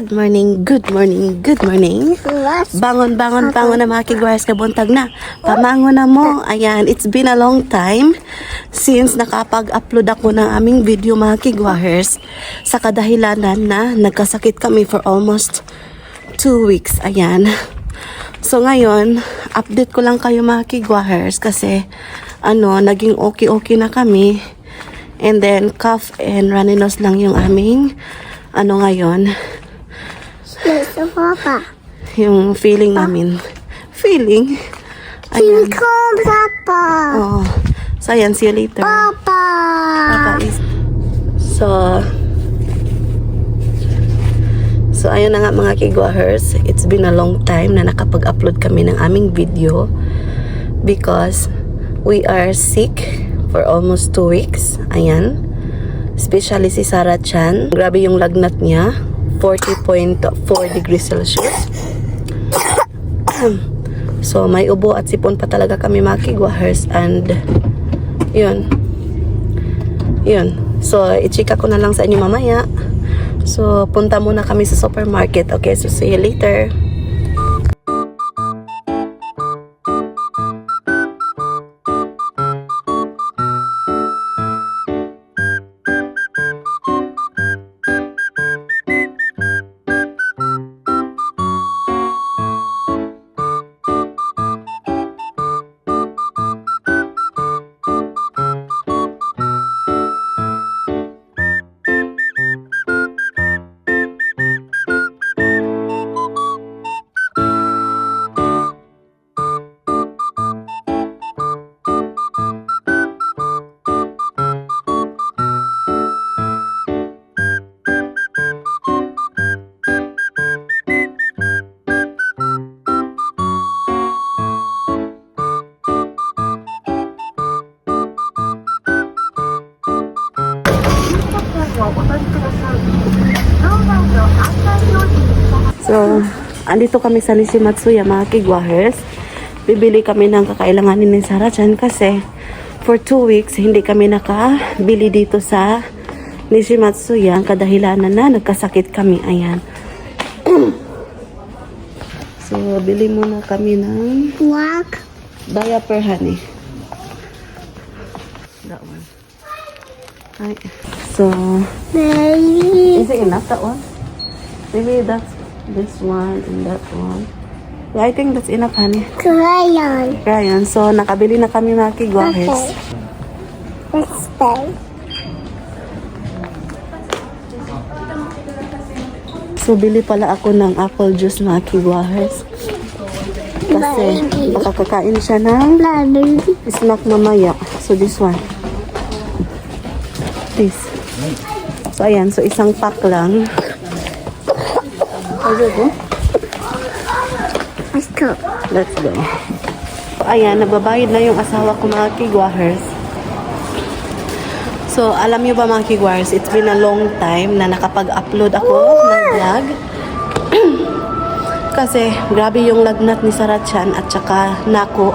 Good morning, good morning, good morning. Bangon, bangon, bangon na mga kigwars, kabuntag na. Pamangon na mo. Ayan, it's been a long time since nakapag-upload ako ng aming video mga kigwars. Sa kadahilanan na nagkasakit kami for almost 2 weeks. Ayan. So ngayon, update ko lang kayo mga kigwars kasi naging okay na kami. And then, cough and runny nose lang yung aming ngayon. Papa. Yung feeling namin. Feeling? Ayan. Papa. Oh. So, ayan. See you later. Papa. Papa is... So, ayun na nga mga kigwahers. It's been a long time na nakapag-upload kami ng aming video because we are sick for almost 2 weeks. Ayan. Especially si Sarah Chan. Grabe yung lagnat niya. 40.4 degrees Celsius. So, may ubo at sipon pa talaga kami mga kigwahers. And, yun. So, i-chika ko na lang sa inyo mamaya. So, punta muna kami sa supermarket. Okay, so see you later. So, andito kami sa Nishimatsuya mga kigwahers. Bibili kami ng kakailanganin ni Sarah Chan kasi for 2 weeks hindi kami nakabili dito sa Nishimatsuya. Ang kadahilanan na nagkasakit kami. Ayan. So, bili muna kami ng diaper, honey. That one. Ay. So, Baby. is it enough, that one? Maybe that's this one and that one. Yeah, I think that's enough, honey. Crayon. Ayan, so nakabili na kami mga kigwahers. Okay. Let's play. So, bili pala ako ng apple juice mga kigwahers. Kasi, baka kakain siya ng snack mamaya. So, this one. This. So, ayan. So, isang pack lang. Let's go. Let's go. So, ayan. Nagbabayad na yung asawa ko mga kigwahers. So, alam niyo ba mga kigwahers, it's been a long time na nakapag-upload ako ng vlog. Kasi, grabe yung lagnat ni Sarah Chan at saka nako,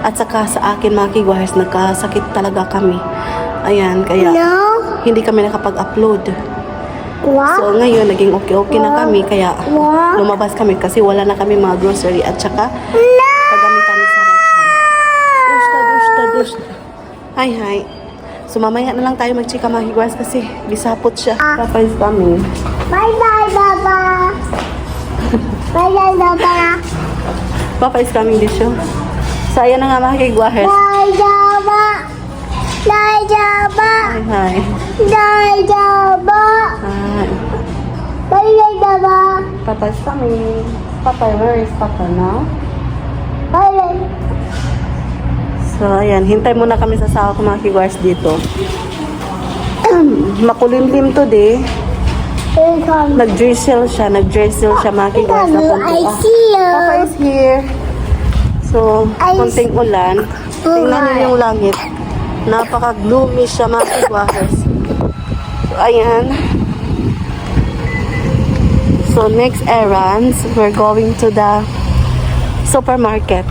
at saka sa akin mga kigwahers, nagkasakit talaga kami. Ayan, kaya hindi kami nakapag-upload. So, ngayon, naging okay na kami, kaya lumabas kami kasi wala na kami mga grocery at saka kagamitan ni Sarah Chan. Dusta. Hi. So, mamaya na lang tayo mag-chika mga kigwahers kasi bisapot siya. Papa is coming. Bye-bye, Baba. Bye-bye, Baba. Papa is coming this show. So, ayan na nga mga kigwahers. Bye, Baba. Bye, Baba. Hi. Bye, Baba. Hi. Bye, Baba. Papa is coming. Papa, where is Papa now? Bye. So, ayan. Hintay muna kami sa sawa ko mga kigwahers dito. Makulimlim today. Nag-drizzle siya mga kigwahers. I see you. Papa is here. So, konting ulan. Tingnan niyo yung langit. Napaka-gloomy siya mga kigwahers. So, ayan. So, next errands, we're going to the supermarket.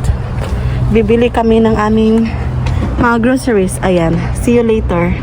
Bibili kami ng aming mga groceries. Ayan. See you later.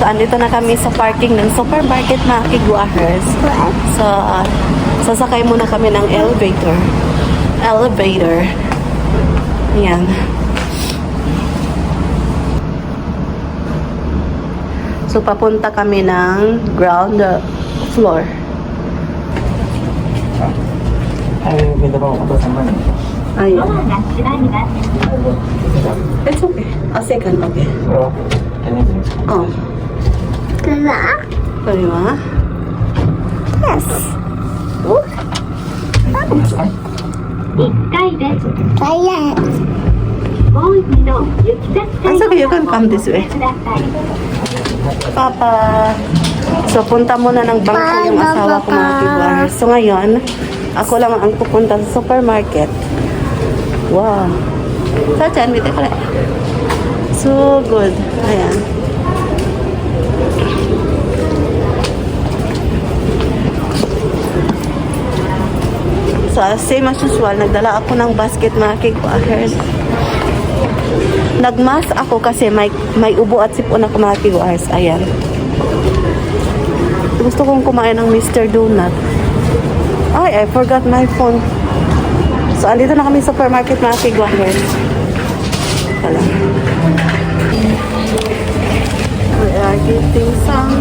So, andito na kami sa parking ng supermarket mga kigwahers. So, sasakay muna kami ng elevator. Ayan. So, papunta kami ng ground floor. Ay, pinto pa ako sa man. Ayun. It's okay. A second, okay. Pero, anything. Oh. Kala? Pwede ba? Yes. Ay, 1階です。 Kaya. もう一度行き先 It's okay, you can come this way. ください。 Papa. So, punta muna ng bangko yung asawa ko mga kigwahers. So, ngayon, ako lang ang pupunta sa supermarket. Wow. Saan? Bite ko lang. So good. Ayan. So, same as usual, nagdala ako ng basket mga kigwahers. Nagmas ako kasi may ubo at sipon ako mga kigwahers. Ayan. Gusto kong kumain ng Mr. Donut. Ay, I forgot my phone. So, andito na kami sa supermarket mga kigwahers. Wala. We are getting some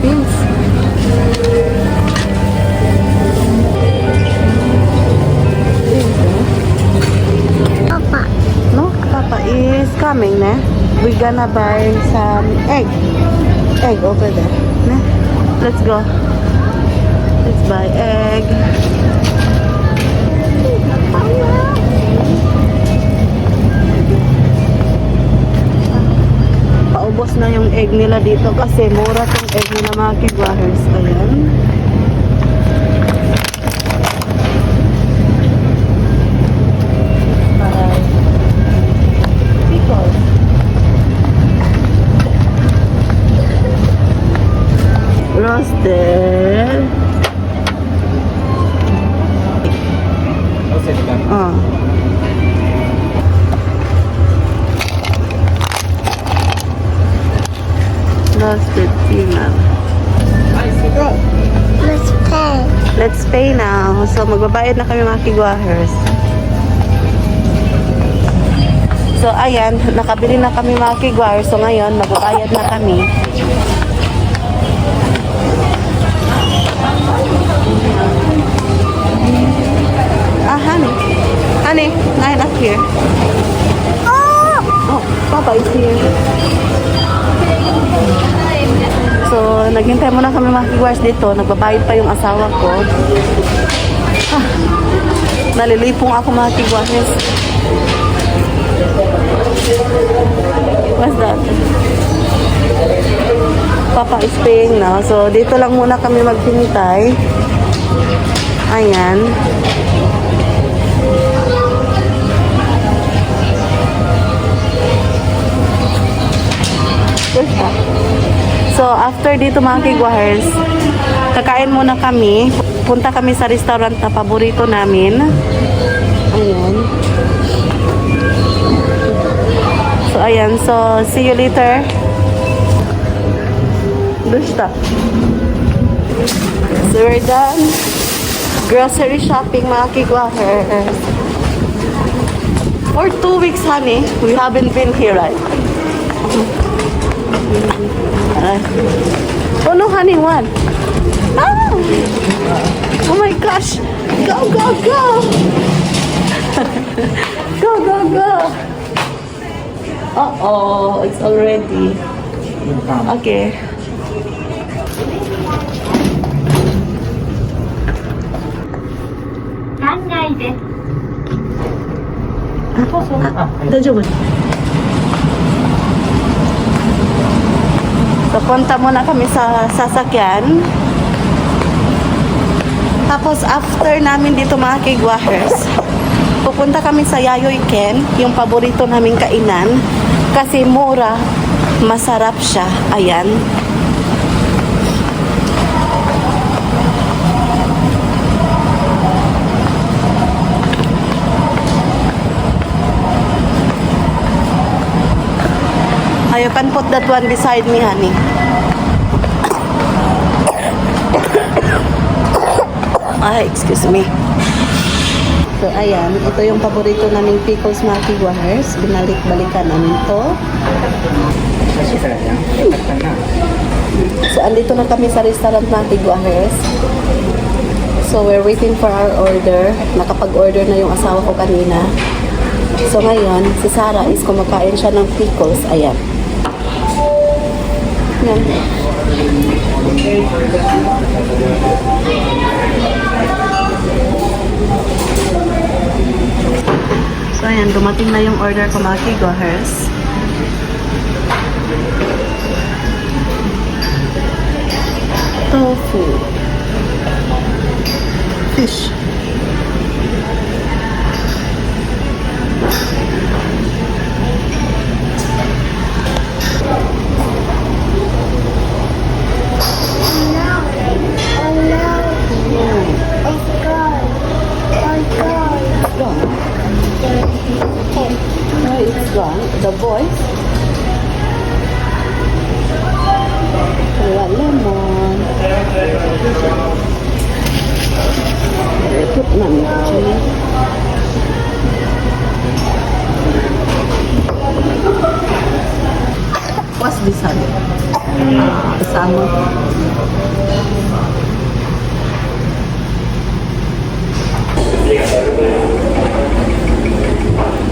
beans. Papa. No, Papa is coming, ne? We're gonna buy some egg. Egg over there, ne? Let's go. Let's buy egg. Paubos na yung egg nila dito kasi mura tong egg nila mga kigwahers. Ayan. Pickles. Roasted. Roasted ka. Roasted peanut. Let's play. Let's pay now. So, magbabayad na kami mga kigwahers. So, ayan. Nakabili na kami mga kigwahers. So, ngayon, magbabayad na kami. Honey. Honey, nine up here. Oh, Papa is here. So, naghintay muna kami mga kigwahers dito. Nagbabayad pa yung asawa ko. Nalilipong ako mga kigwahers. What's that? Papa is paying now. So, dito lang muna kami maghintay. Ayan. So, after dito mga kigwahers, kakain muna kami. Punta kami sa restaurant na paborito namin. Ayan. So, ayan. So, see you later. Gusto. So, we're done. Grocery shopping mga kigwahers. For 2 weeks, honey. We haven't been here, right? Oh no, honey, one. Oh! Oh my gosh! Go, go, go! Go, go, go! Uh-oh, it's already. Okay. So, punta muna kami sa sasakyan. Tapos, after namin dito mga kigwahers, pupunta kami sa Yayoy Ken, yung paborito naming kainan. Kasi mura, masarap siya. Ayan. can put that one beside me, honey. Ay, excuse me. So, ayan. Ito yung paborito naming pickles, mga kigwahers. Binalik-balikan namin to. Kasi sa kanya, itakpan na. So, andito na kami sa restaurant, mga kigwahers. So, we're waiting for our order. Nakapag-order na yung asawa ko kanina. So, ngayon, si Sarah is kumakain siya ng pickles. Ayan. Yan. So, ayan. Dumating na yung order ko, mga kigwahers. Tofu. Fish. No, it's gone. The voice. Wala lemon. Put na chili. What's this, honey? Kasama.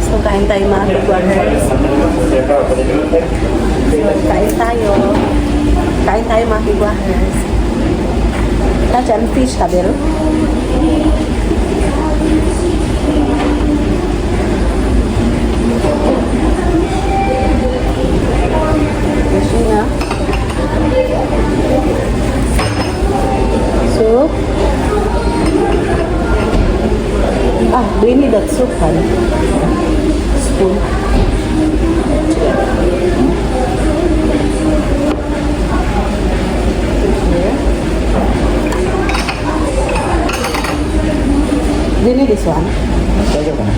So, kain tayo, mga kigwahers. Kain tayo. Kain tayo, mga kigwahers. Dyan, fish, kabiro. Fish na. Soup. Ah, do you need that soup, honey? Spoon. Here. Do you need this one? Kaya ka na.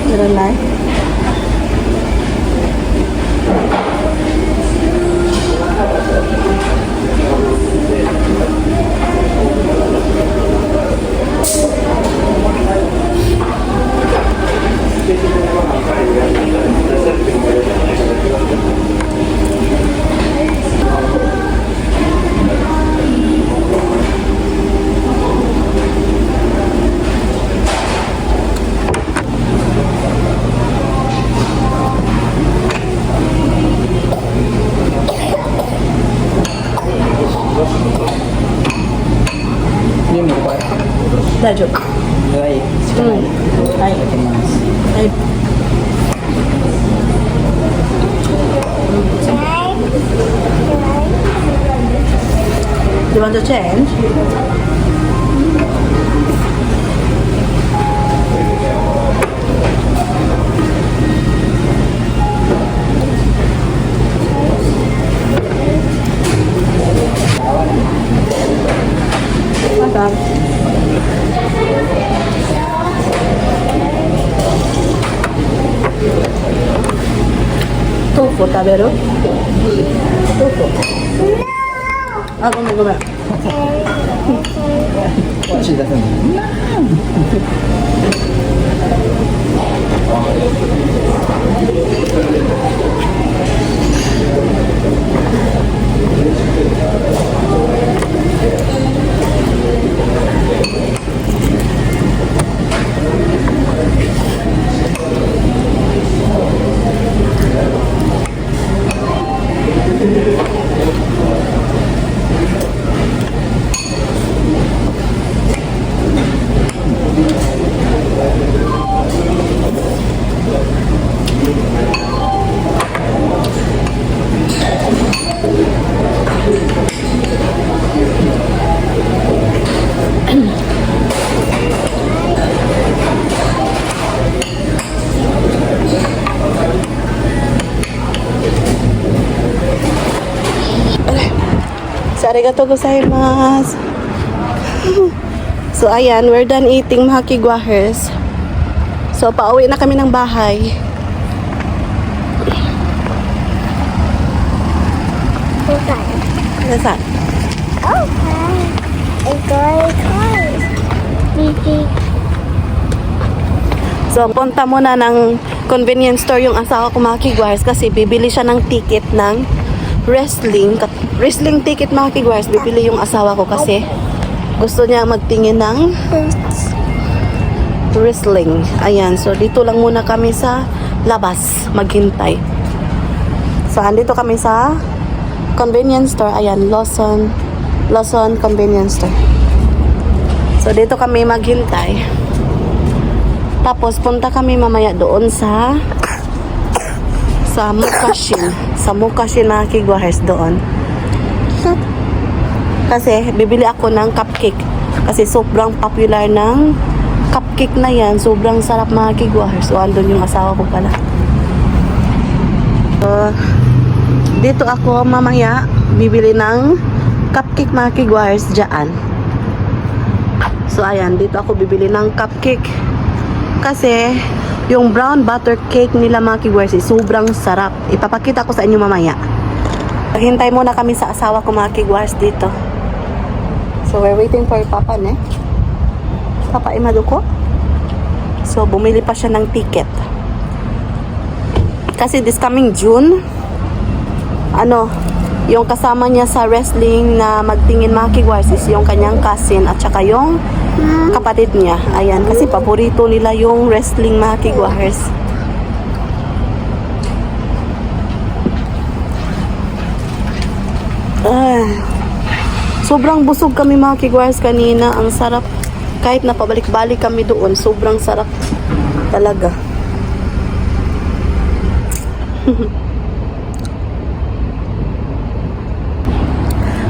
Meron na. Hindi mo ba? Dajo. Ay, Ay. Ay. Do you want to change? Masarap. Tofu, tabero? Tofu. Ah,ごめんごめん。口出すんだ。Arigatou gozaimasu. So, ayan, we're done eating mga kigwahers. So, pauwi na kami ng bahay. Okay. Nasaan? Okay. Enjoy toys. Baby. So, punta muna ng convenience store yung asawa ko mga kigwahers kasi bibili siya ng ticket ng wrestling. Wrestling ticket mga kigwahers, bibili yung asawa ko kasi gusto niya magtingin ng wrestling. Ayan, so dito lang muna kami sa labas maghintay. So, andito kami sa convenience store. Ayan, Lawson convenience store. So, dito kami maghintay. Tapos, punta kami mamaya doon sa Mukashin. Sa Mukashin mga kigwahers doon. Kasi, bibili ako ng cupcake. Kasi, sobrang popular ng cupcake na yan. Sobrang sarap mga kigwahers. So, andun yung asawa ko pala. So, dito ako mamaya bibili ng cupcake mga kigwahers dyan. So, ayan. Dito ako bibili ng cupcake. Kasi, yung brown butter cake nila mga kigwahers, sobrang sarap. Ipapakita ko sa inyo mamaya. Hintay muna kami sa asawa ko mga kigwahers dito. So, we're waiting for Papa, ne? Papa, imaduko? So, bumili pa siya ng ticket. Kasi this coming June, yung kasama niya sa wrestling na magtingin mga kigwahers is yung kanyang cousin at saka yung kapatid niya. Ayan, kasi paborito nila yung wrestling mga kigwahers. Sobrang busog kami mga kigwahers kanina. Ang sarap. Kahit napabalik-balik kami doon, sobrang sarap talaga.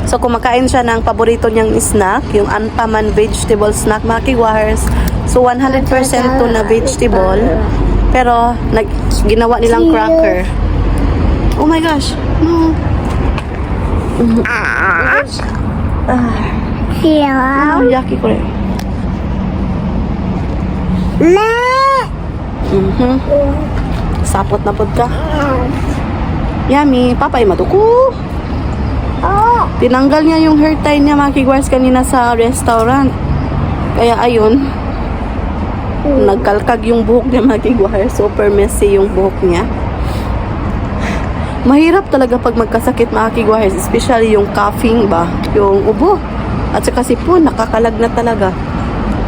So, kumakain siya ng paborito niyang snack, yung Anpaman vegetable snack mga kigwahers. So, 100% to na vegetable. Pero, ginawa nilang cracker. Oh my gosh. No. Hello. Yaki ko rin. Sapot na pod ka. Yummy. Papay matuko. Oh. Tinanggal niya yung hair tie niya mga kigwahers kanina sa restaurant. Kaya ayun. Nagkalkag yung buhok niya mga kigwahers. Super messy yung buhok niya. Mahirap talaga pag magkasakit mga kigwahers. Especially yung coughing ba. Yung ubo. At saka sipon. Nakakalagnat talaga.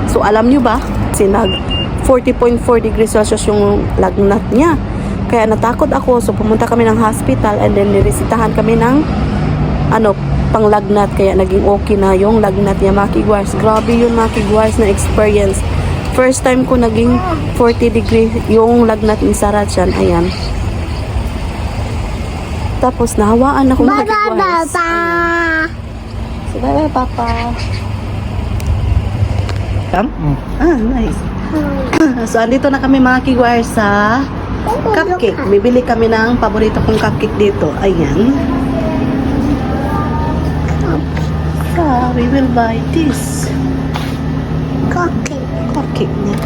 So alam nyo ba? Kasi 40.4 degrees Celsius yung lagnat niya. Kaya natakot ako. So pumunta kami ng hospital. And then niresitahan kami ng panglagnat. Kaya naging okay na yung lagnat niya mga kigwahers. Grabe yun mga kigwahers na experience. First time ko naging 40 degree yung lagnat ni Sarah Chan. Ayan. Tapos nahawaan ako mga kigwahers. So bye bye papa. Come? Nice. So andito na kami mga kigwahers sa cupcake. Bibili kami ng paborito kong cupcake dito. Ayan. So, we will buy this cupcake niya.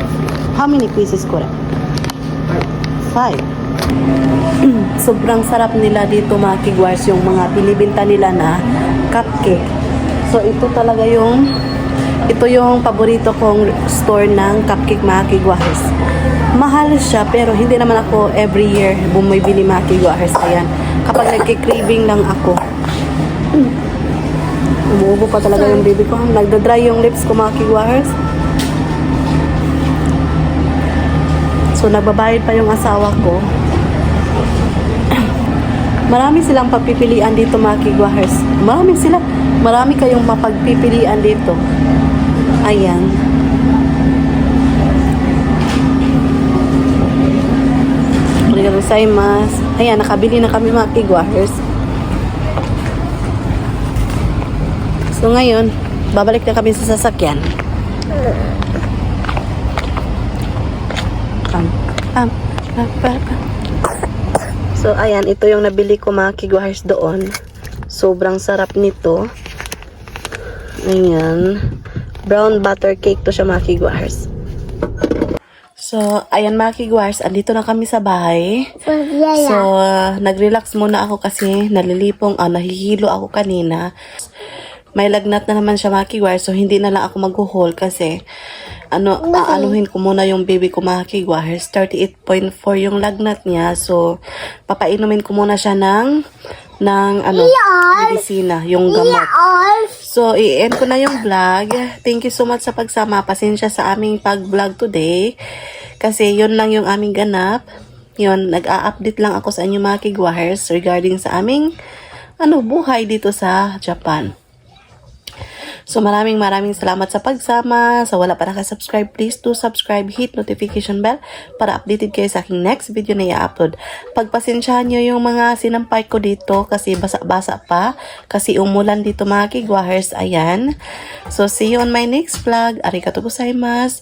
How many pieces ko? 5. Sobrang sarap nila dito mga kigwahers, yung mga binibinta nila na cupcake. So, ito yung paborito kong store ng cupcake mga kigwahers. Mahal siya, pero hindi naman ako every year bumibili mga kigwahers. Ayan. Kapag nagki-craving lang ako. Umuubo pa talaga yung baby ko. Nagda-dry yung lips ko mga kigwahers. So, nagbabayad pa yung asawa ko. Marami silang pagpipilian dito mga kigwahers. Marami kayong mapagpipilian dito. Ayan. Arigatou gozaimasu. Ayan, nakabili na kami mga kigwahers. So ngayon, babalik na kami sa sasakyan. So ayan, ito yung nabili ko mga kigwahers doon. Sobrang sarap nito. Ayan. Brown butter cake to siya, mga kigwars. So, ayan mga kigwars, andito na kami sa bahay. So, nag-relax muna ako kasi nahihilo ako kanina. May lagnat na naman siya mga kigwars, so hindi na lang ako mag-haul kasi aanuhin ko muna yung baby ko mga kigwars. 38.4 yung lagnat niya, so papainumin ko muna siya ng medisina, yung gamot. So, i-end ko na yung vlog. Thank you so much sa pagsama. Pasensya sa aming pag-vlog today. Kasi yun lang yung aming ganap. Yun, nag-a-update lang ako sa inyo mga kigwahers regarding sa aming buhay dito sa Japan. So, maraming salamat sa pagsama. Sa wala pa nakasubscribe, please do subscribe, hit notification bell para updated kayo sa aking next video na i-upload. Pagpasensyahan nyo yung mga sinampay ko dito kasi basa-basa pa. Kasi umulan dito mga kigwahers. Ayan. So, see you on my next vlog. Arigatou gozaimasu.